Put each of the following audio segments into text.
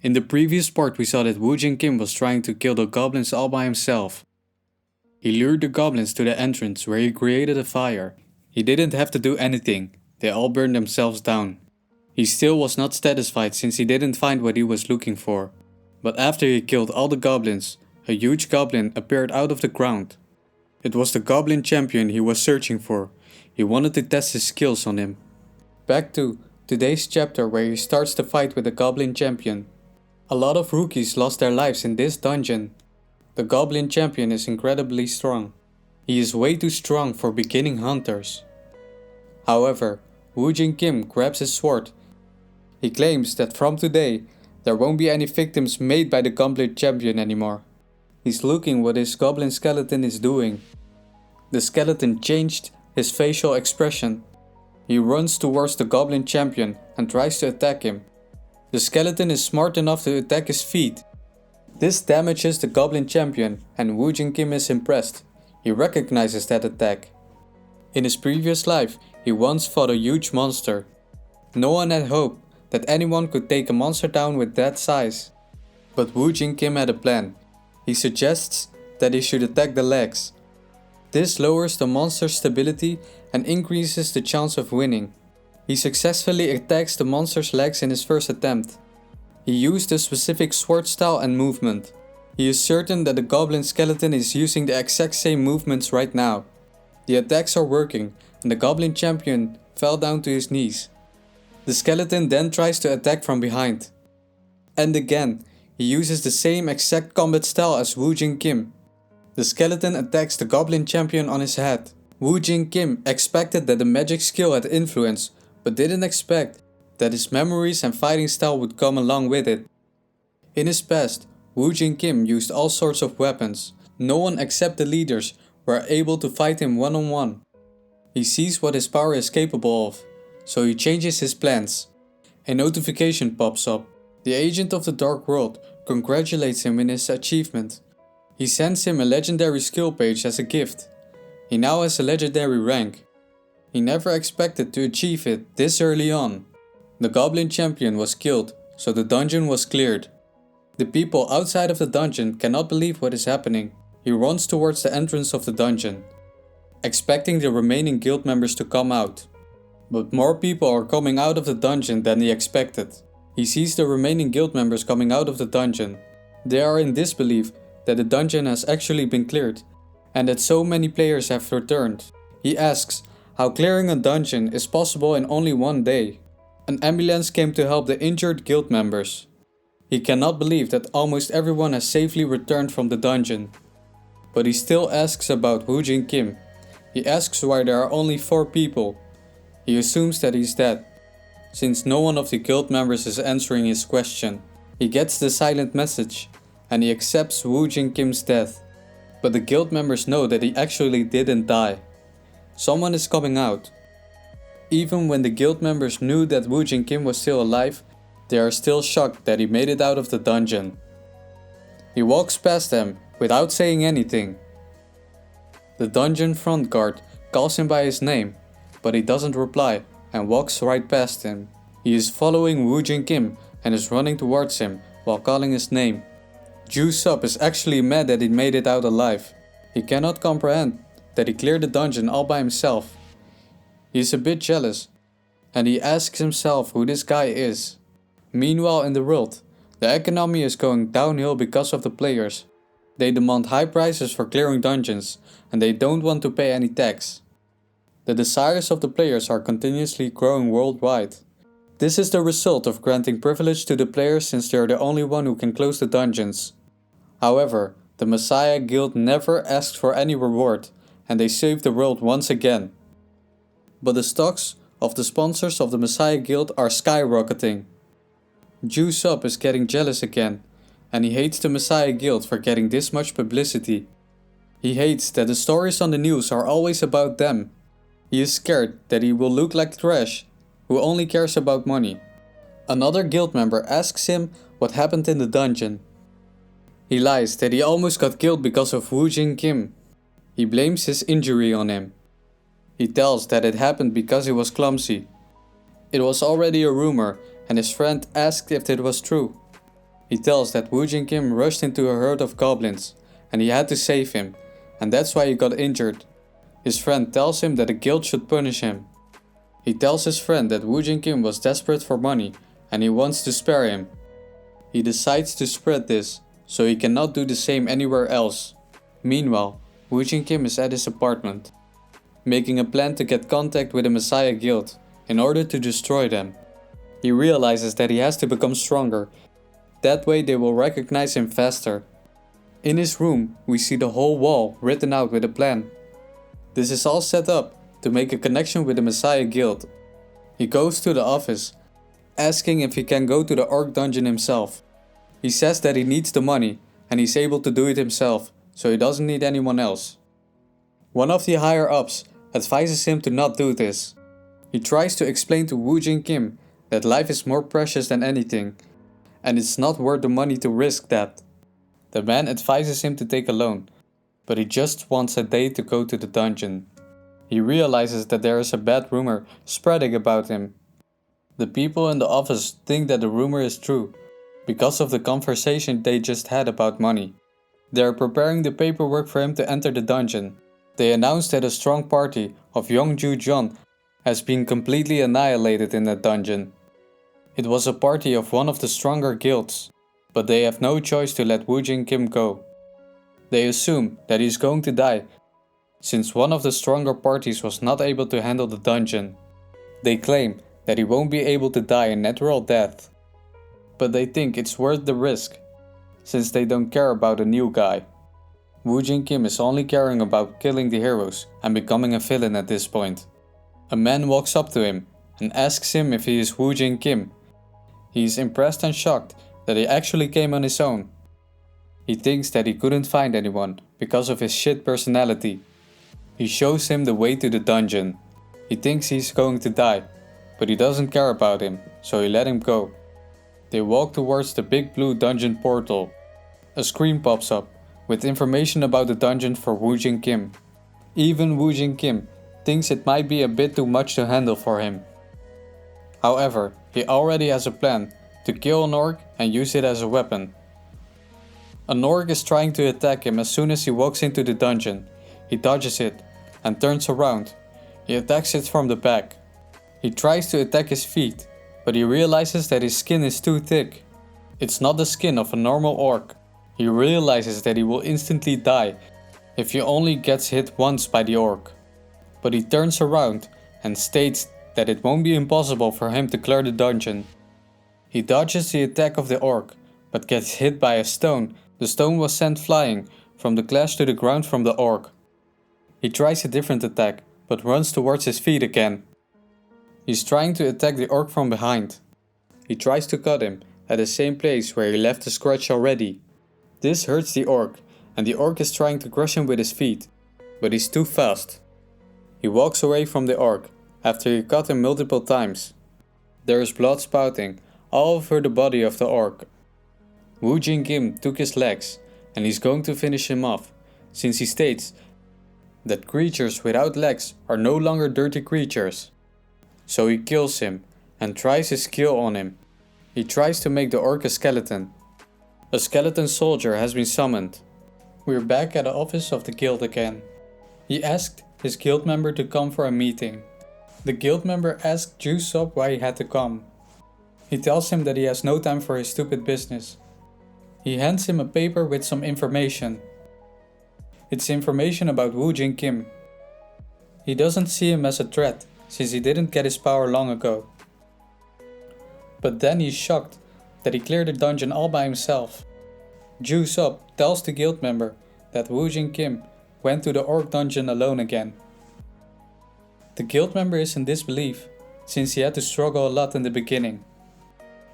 In the previous part we saw that Woo Jin Kim was trying to kill the goblins all by himself. He lured the goblins to the entrance where he created a fire. He didn't have to do anything, they all burned themselves down. He still was not satisfied since he didn't find what he was looking for. But after he killed all the goblins, a huge goblin appeared out of the ground. It was the goblin champion he was searching for. He wanted to test his skills on him. Back to today's chapter where he starts the fight with the goblin champion. A lot of rookies lost their lives in this dungeon. The goblin champion is incredibly strong. He is way too strong for beginning hunters. However, Woo Jin Kim grabs his sword. He claims that from today, there won't be any victims made by the goblin champion anymore. He's looking what his goblin skeleton is doing. The skeleton changed his facial expression. He runs towards the goblin champion and tries to attack him. The skeleton is smart enough to attack his feet. This damages the goblin champion and Woo Jin Kim is impressed. He recognizes that attack. In his previous life, he once fought a huge monster. No one had hope that anyone could take a monster down with that size. But Woo Jin Kim had a plan. He suggests that he should attack the legs. This lowers the monster's stability and increases the chance of winning. He successfully attacks the monster's legs in his first attempt. He used a specific sword style and movement. He is certain that the goblin skeleton is using the exact same movements right now. The attacks are working and the goblin champion fell down to his knees. The skeleton then tries to attack from behind. And again, he uses the same exact combat style as Woo Jin Kim. The skeleton attacks the goblin champion on his head. Woo Jin Kim expected that the magic skill had influence, but didn't expect that his memories and fighting style would come along with it. In his past, Woo Jin Kim used all sorts of weapons. No one except the leaders were able to fight him one-on-one. He sees what his power is capable of, so he changes his plans. A notification pops up. The agent of the Dark World congratulates him in his achievement. He sends him a legendary skill page as a gift. He now has a legendary rank. He never expected to achieve it this early on. The goblin champion was killed, so the dungeon was cleared. The people outside of the dungeon cannot believe what is happening. He runs towards the entrance of the dungeon, expecting the remaining guild members to come out. But more people are coming out of the dungeon than he expected. He sees the remaining guild members coming out of the dungeon. They are in disbelief that the dungeon has actually been cleared and that so many players have returned. He asks how clearing a dungeon is possible in only one day. An ambulance came to help the injured guild members. He cannot believe that almost everyone has safely returned from the dungeon. But he still asks about Woo Jin Kim. He asks why there are only 4 people. He assumes that he's dead, since no one of the guild members is answering his question. He gets the silent message, and he accepts Woo Jin Kim's death. But the guild members know that he actually didn't die. Someone is coming out. Even when the guild members knew that Woo Jin Kim was still alive, they are still shocked that he made it out of the dungeon. He walks past them without saying anything. The dungeon front guard calls him by his name, but he doesn't reply and walks right past him. He is following Woo Jin Kim and is running towards him while calling his name. Juice Up is actually mad that he made it out alive. He cannot comprehend that he cleared the dungeon all by himself. He is a bit jealous, and he asks himself who this guy is. Meanwhile in the world, the economy is going downhill because of the players. They demand high prices for clearing dungeons, and they don't want to pay any tax. The desires of the players are continuously growing worldwide. This is the result of granting privilege to the players since they are the only one who can close the dungeons. However, the Messiah Guild never asked for any reward, and they saved the world once again. But the stocks of the sponsors of the Messiah Guild are skyrocketing. Juice Up is getting jealous again, and he hates the Messiah Guild for getting this much publicity. He hates that the stories on the news are always about them. He is scared that he will look like trash, who only cares about money. Another guild member asks him what happened in the dungeon. He lies that he almost got killed because of Woo Jin Kim. He blames his injury on him. He tells that it happened because he was clumsy. It was already a rumor, and his friend asked if it was true. He tells that Woo Jin Kim rushed into a herd of goblins and he had to save him, and that's why he got injured. His friend tells him that the guild should punish him. He tells his friend that Woo Jin Kim was desperate for money and he wants to spare him. He decides to spread this, so he cannot do the same anywhere else. Meanwhile, Woo Jin Kim is at his apartment, making a plan to get contact with the Messiah Guild in order to destroy them. He realizes that he has to become stronger, that way they will recognize him faster. In his room, we see the whole wall written out with a plan. This is all set up to make a connection with the Messiah Guild. He goes to the office, asking if he can go to the orc dungeon himself. He says that he needs the money and he's able to do it himself, so he doesn't need anyone else. One of the higher ups advises him to not do this. He tries to explain to Woo Jin Kim that life is more precious than anything, and it's not worth the money to risk that. The man advises him to take a loan, but he just wants a day to go to the dungeon. He realizes that there is a bad rumor spreading about him. The people in the office think that the rumor is true, because of the conversation they just had about money. They are preparing the paperwork for him to enter the dungeon. They announce that a strong party of Yongju Jeon has been completely annihilated in that dungeon. It was a party of one of the stronger guilds, but they have no choice to let Woo Jin Kim go. They assume that he is going to die, since one of the stronger parties was not able to handle the dungeon. They claim that he won't be able to die a natural death, but they think it's worth the risk, since they don't care about a new guy. Woo Jin Kim is only caring about killing the heroes and becoming a villain at this point. A man walks up to him and asks him if he is Woo Jin Kim. He is impressed and shocked that he actually came on his own. He thinks that he couldn't find anyone because of his shit personality. He shows him the way to the dungeon. He thinks he's going to die, but he doesn't care about him, so he let him go. They walk towards the big blue dungeon portal. A screen pops up with information about the dungeon for Woo Jin Kim. Even Woo Jin Kim thinks it might be a bit too much to handle for him. However, he already has a plan to kill an orc and use it as a weapon. An orc is trying to attack him as soon as he walks into the dungeon. He dodges it and turns around. He attacks it from the back. He tries to attack his feet, but he realizes that his skin is too thick. It's not the skin of a normal orc. He realizes that he will instantly die if he only gets hit once by the orc. But he turns around and states that it won't be impossible for him to clear the dungeon. He dodges the attack of the orc, but gets hit by a stone. The stone was sent flying from the clash to the ground from the orc. He tries a different attack, but runs towards his feet again. He's trying to attack the orc from behind. He tries to cut him at the same place where he left a scratch already. This hurts the orc, and the orc is trying to crush him with his feet, but he's too fast. He walks away from the orc after he cut him multiple times. There is blood spouting all over the body of the orc. Woo Jin Kim took his legs and he's going to finish him off, since he states that creatures without legs are no longer dirty creatures. So he kills him and tries his skill on him. He tries to make the orc a skeleton. A skeleton soldier has been summoned. We're back at the office of the guild again. He asked his guild member to come for a meeting. The guild member asked Jusop why he had to come. He tells him that he has no time for his stupid business. He hands him a paper with some information. It's information about Woo Jin Kim. He doesn't see him as a threat, since he didn't get his power long ago. But then he's shocked that he cleared the dungeon all by himself. Jusop tells the guild member that Woo Jin Kim went to the orc dungeon alone again. The guild member is in disbelief, since he had to struggle a lot in the beginning.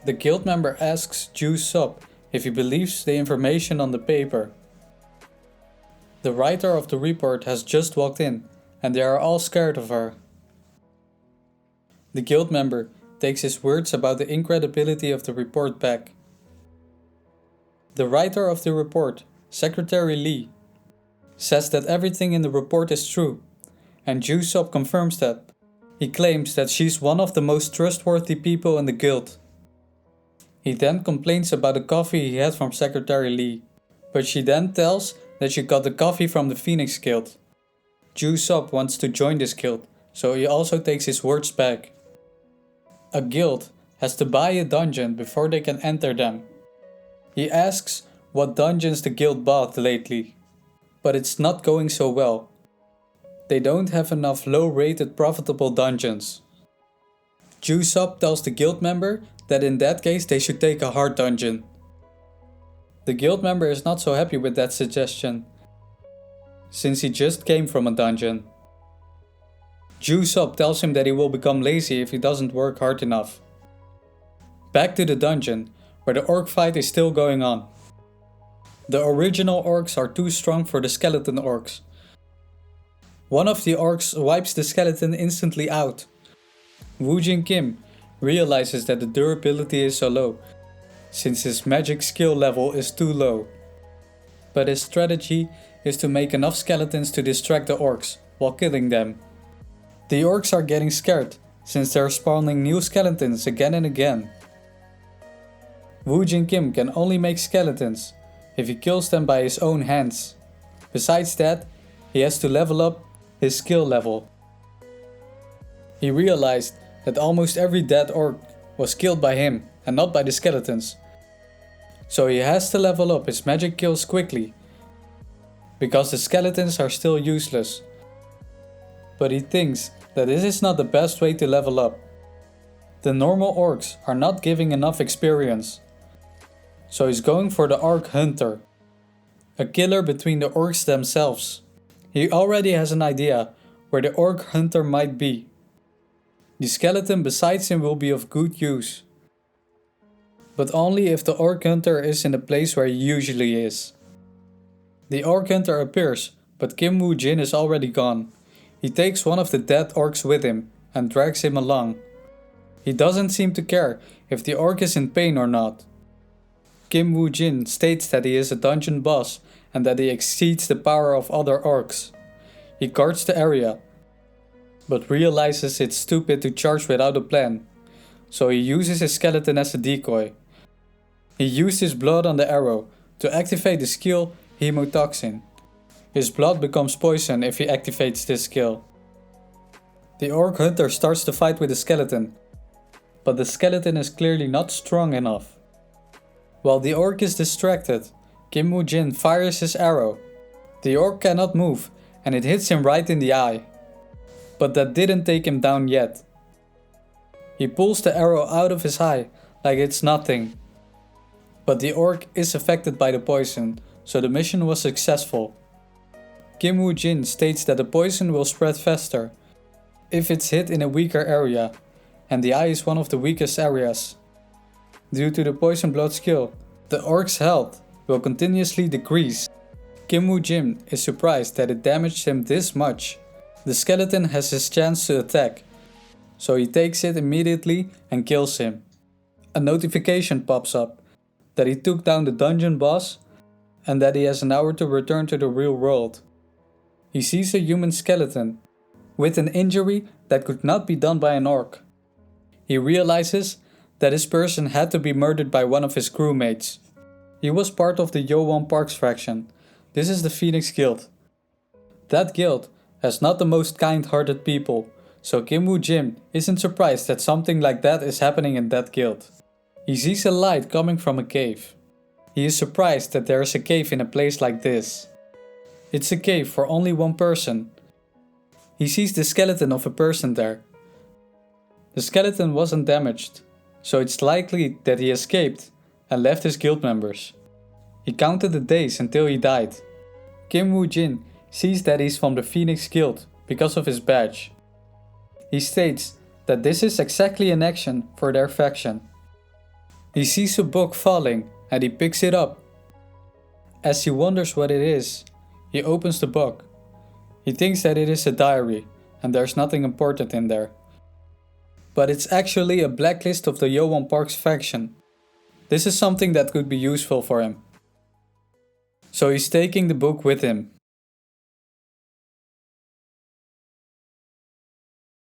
The guild member asks Jusop if he believes the information on the paper. The writer of the report has just walked in, and they are all scared of her. The guild member takes his words about the incredibility of the report back. The writer of the report, Secretary Lee, says that everything in the report is true, and Jusop confirms that. He claims that she's one of the most trustworthy people in the guild. He then complains about the coffee he had from Secretary Lee, but she then tells that she got the coffee from the Phoenix Guild. Ju-Sop wants to join this guild, so he also takes his words back. A guild has to buy a dungeon before they can enter them. He asks what dungeons the guild bought lately, but it's not going so well. They don't have enough low-rated profitable dungeons. Ju-Sop tells the guild member that in that case they should take a hard dungeon. The guild member is not so happy with that suggestion, since he just came from a dungeon. Ju-Sop tells him that he will become lazy if he doesn't work hard enough. Back to the dungeon, where the orc fight is still going on. The original orcs are too strong for the skeleton orcs. One of the orcs wipes the skeleton instantly out. Woojin Kim realizes that the durability is so low, since his magic skill level is too low. But his strategy is to make enough skeletons to distract the orcs while killing them. The orcs are getting scared, since they are spawning new skeletons again and again. Woojin Kim can only make skeletons if he kills them by his own hands. Besides that, he has to level up his skill level. He realized that almost every dead orc was killed by him and not by the skeletons. So he has to level up his magic kills quickly, because the skeletons are still useless. But he thinks that this is not the best way to level up. The normal orcs are not giving enough experience. So he's going for the Orc Hunter, a killer between the orcs themselves. He already has an idea where the Orc Hunter might be. The skeleton besides him will be of good use, but only if the Orc Hunter is in the place where he usually is. The Orc Hunter appears, but Kim Woo-jin is already gone. He takes one of the dead orcs with him and drags him along. He doesn't seem to care if the orc is in pain or not. Kim Woo-jin states that he is a dungeon boss and that he exceeds the power of other orcs. He guards the area, but realizes it's stupid to charge without a plan, so he uses his skeleton as a decoy. He used his blood on the arrow to activate the skill Hemotoxin. His blood becomes poison if he activates this skill. The Orc Hunter starts to fight with the skeleton, but the skeleton is clearly not strong enough. While the orc is distracted, Kim Woo-jin fires his arrow. The orc cannot move and it hits him right in the eye. But that didn't take him down yet. He pulls the arrow out of his eye like it's nothing. But the orc is affected by the poison, so the mission was successful. Kim Woo-jin states that the poison will spread faster if it's hit in a weaker area, and the eye is one of the weakest areas. Due to the poison blood skill, the orc's health will continuously decrease. Kim Woo-jin is surprised that it damaged him this much. The skeleton has his chance to attack, so he takes it immediately and kills him. A notification pops up that he took down the dungeon boss and that he has an hour to return to the real world. He sees a human skeleton with an injury that could not be done by an orc. He realizes that this person had to be murdered by one of his crewmates. He was part of the Yeowon Parks faction. This is the Phoenix Guild. That guild has not the most kind-hearted people, so Kim Woo-jin isn't surprised that something like that is happening in that guild. He sees a light coming from a cave. He is surprised that there is a cave in a place like this. It's a cave for only one person. He sees the skeleton of a person there. The skeleton wasn't damaged, so it's likely that he escaped and left his guild members. He counted the days until he died. Kim Woo-jin sees that he's from the Phoenix Guild because of his badge. He states that this is exactly an action for their faction. He sees a book falling and he picks it up. As he wonders what it is, he opens the book. He thinks that it is a diary and there's nothing important in there. But it's actually a blacklist of the Yeowon Parks faction. This is something that could be useful for him. So he's taking the book with him.